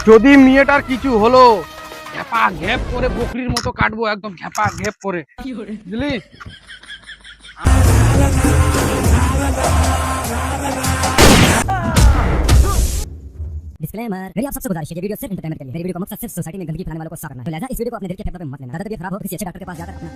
যদি মেয়েটার কিছু হলো ঘ্যাপা ঘ্যাপ করে বকরির মতো কাটবো, একদম ঘ্যাপা ঘ্যাপ করে, বুঝলি? डिस्क्लेमर, मेरी आप सबसे गुजारिश है ये वीडियो सिर्फ एंटरटेनमेंट के लिए। मेरी वीडियो का मकसद सिर्फ सोसाइटी में गंदगी फैलाने वालों को साफ करना है। तो लिहाजा इस वीडियो को अपने दिल के फेफड़ों में मत लेना। ज्यादा तबीयत खराब हो किसी अच्छे डॉक्टर के पास जाकर अपना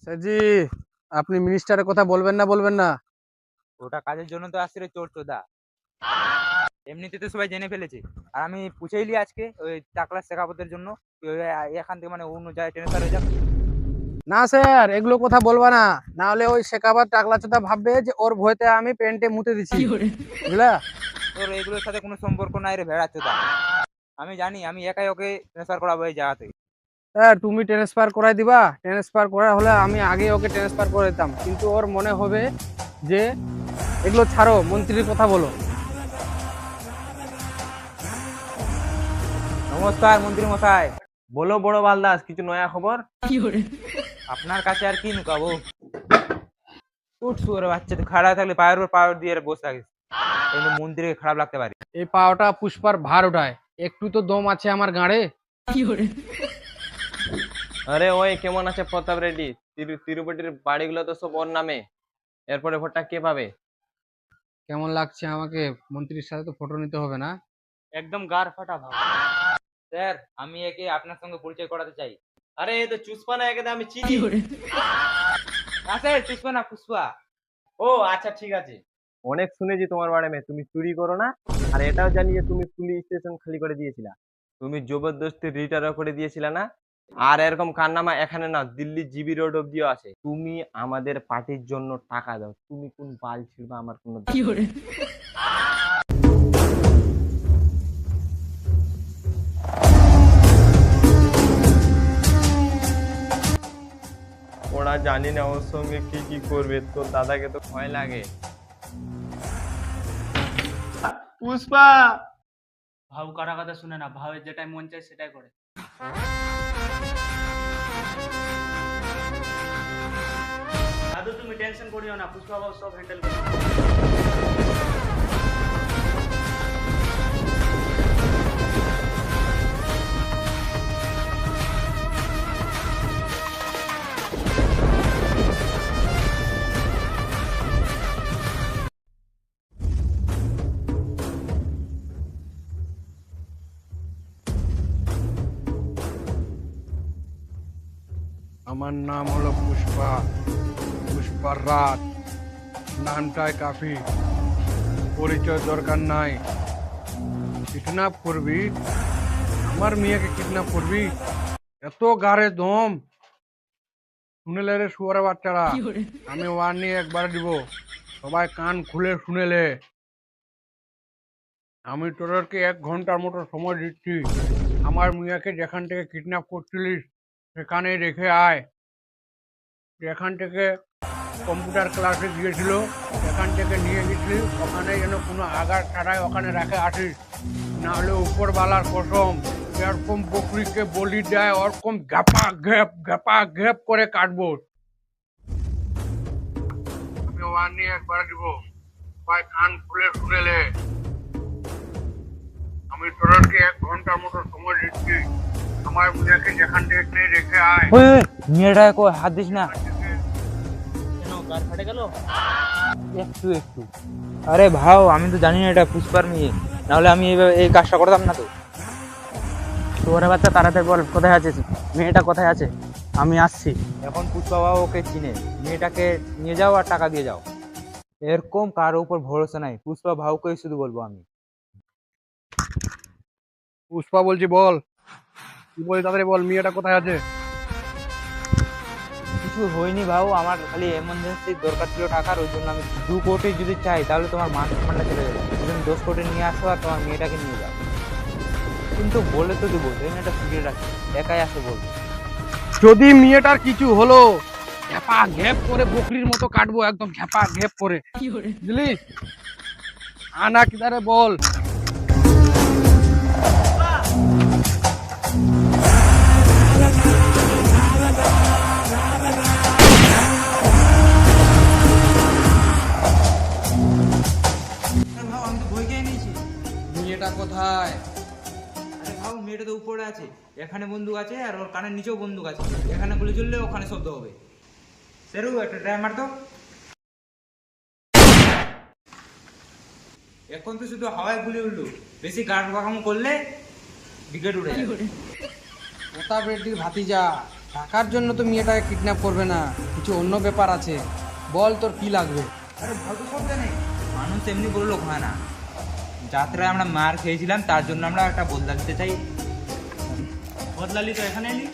স্যারজি, আপনি মিনিস্টারের কথা বলবেন না বলবেন না? ওটা কাজের জন্য তো আসছে রে চোর চোদা। এমনিতে তো সবাই জেনে ফেলেছে। আর আমি পুছেইলি আজকে ওই টাকলা শেখাপতের জন্য তুই এখান থেকে মানে অন্য জায়গায় ট্রান্সফার হয়ে যাক। না স্যার, এগুলো কথা বলবা না, না হলে ওই শেখাবার টাকলা চোদা ভাববে যে ওর ভয়তে আমি প্যান্টে মুতে দিচ্ছি, বুঝলা? তোর এগুলোর সাথে কোনো সম্পর্ক নাই রে ভেড়া চোদা। আমি জানি, আমি একাই ওকে ট্রান্সফার করাবো এই জায়গা থেকে। স্যার, তুমি ট্রান্সফার করাই দিবা? ট্রান্সফার করা হলে আমি আগে ওকে ট্রান্সফার করে দিতাম, কিন্তু ওর মনে হবে যে এগুলো ছাড়ো, মন্ত্রীর কথা বলো। নমস্কার মন্ত্রী মশাই। বলো বড় বালদাস, কিছু নয়া খবর? আপনার কাছে আর কি নুকাবো? উঠ শুয়োরের বাচ্চা, তুই খাড়া থাকলে পায়ের উপর পায়ের দিয়ে বসে থাকিস, কিন্তু মন্ত্রীকে খারাপ লাগতে পারে। এই পাওটা পুষ্পার ভার ওঠায়, একটু তো দম আছে আমার গাঁড়ে। আরে ওই কেমন আছে প্রতাপ রেড্ডি? তিরুপতির বাড়িগুলো তো সব ওর নামে, এরপরে ভোটটা কে পাবে? কেমন লাগছে আমাকে? মন্ত্রীর সাথে তো ফটো নিতে হবে না? একদম গার ফাটা ভাব। স্যার, আমি একে আপনার সঙ্গে পরিচয় করাতে চাই। আরে এ তো চুস্পা না, একে তো আমি চিনি। না স্যার, পুষ্পা না, পুষ্পা। ও আচ্ছা ঠিক আছে। অনেক শুনেছি তোমার বারে মে তুমি চুরি করো না, আর এটাও জানি যে তুমি পুলিশ স্টেশন খালি করে দিয়েছিলা, তুমি জবরদস্তি রিটায়ারও করে দিয়েছিলা না? আর এরকম কারনামা এখানে না, দিল্লি জিবি রোড অব্দিও আছে। তুমি আমাদের পার্টির জন্য টাকা দাও, তুমি কোন বাল ছিড়বা আমার কোনো ওরা জানি না ওর সঙ্গে কি কি করবে, তোর দাদাকে তো ভয় লাগে। পুষ্পা, ভাউ কারা কথা শুনে না, ভাবের যেটাই মন চায় সেটাই করে। দাদু তুমি টেনশন করিও না, পুষ্পা বাবু সব হ্যান্ডেল করে। আমার নাম হলো পুষ্পা, পুষ্পার রাত। নামটাই কাফি, পরিচয় দরকার নাই। কিডন্যাপ করবি? আমার মেয়েকে কিডন্যাপ করবি? এত গাড়ে দম! শুনেলে রে শুয়ারের বাচ্চারা, আমি ওয়ার্নিং একবার দিব, সবাই কান খুলে শুনেলে। আমি তোদেরকে 1 ঘন্টার মতো সময় দিচ্ছি। আমার মেয়েকে যেখান থেকে কিডন্যাপ করছিলিস সেখানে রেখে আয়। যেখান থেকে কম্পিউটার ক্লাসে গিয়েছিল সেখান থেকে নিয়ে গেছিলি, ওখানে যেন কোনো আঘাত ছাড়াই ওখানে রেখে আসিস, নাহলে উপরওয়ালার কসম এরকম বকরিকে বলি দেয় ওরকম ঘ্যাপা ঘ্যাপ করে কাটবো। আমি ওয়ার্নিং একবার দিব, সবাই কান খুলে শুনেলে। আমি তোদেরকে 1 ঘন্টার মতো সময় দিচ্ছি। আমার মেয়েকে যেখান থেকে রেখে আয়। মেয়েটাকে কো হাত দিস না। কেন গার ফাটে গেল? একটু একটু। আরে ভাও, আমি তো জানি না এটা পুষ্পার মেয়ে, নাহলে আমি এই কাজটা করতাম না তো। তোর বাচ্চা তাড়াতাড়ি বল, কোথায় আছিস? মেয়েটা কোথায় আছে? আমি আসছি। এখন পুষ্পা বাবা ওকে চিনে, মেয়েটাকে নিয়ে যাও আর টাকা দিয়ে যাও। এরকম কারো উপর ভরসা নাই, পুষ্পা ভাউকেই শুধু বলবো আমি। পুষ্পা বলছি, বল কি বলি, তাড়াতাড়ি বল, মেয়েটা কোথায় আছে? কিছু হয়নি ভাউ, আমার খালি এমার্জেন্সি দরকার ছিল টাকার, ওই জন্য আমি 2 কোটি যদি চাই তাহলে তোমার মান সম্মানটা চলে যাবে। ওই জন্য 10 কোটি নিয়ে আসো আর তোমার মেয়েটাকে নিয়ে যাও। কিন্তু বলে তো দেবো, এই একটা সিগারেট রাখি, একাই আসে বলবো। যদি মেয়েটার কিছু হলো ঘ্যাপা ঘ্যাপ করে বকরির মতো কাটবো, একদম ঘ্যাপা ঘ্যাপ করে, বুঝলি? आना किधर है बोल। ভাও আমি তো ভয় খেয়ে নিয়েছি। মেয়েটা কোথায়? আরে ভাও মেয়েটা তো উপরে আছে, এখানে বন্দুক আছে আর ওর কানের নিচেও বন্দুক আছে, এখানে গুলি চললে ওখানে শব্দ হবে। সেরু একটা ট্রাই মার তো। এখন তো শুধু হাওয়ায় গুলি উঠলো, বেশি গাড় বাগামো করলে বিকেট উড়ে যাবে। প্রতাপ রেড্ডির ভাতিজা, টাকার জন্য তো মেয়েটাকে কিডন্যাপ করবে না, কিছু অন্য ব্যাপার আছে। বল তোর কি লাগবে? আরে ভাও তো সব জানে, মানুষ এমনি বড় লোক হয় না। যাত্রায় আমরা মার খেয়েছিলাম, তার জন্য আমরা একটা বদলা দিতে চাই। বদলালি তো এখানে এলি।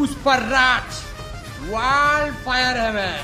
पुष्पराज वाइल्ड फायर है मैं।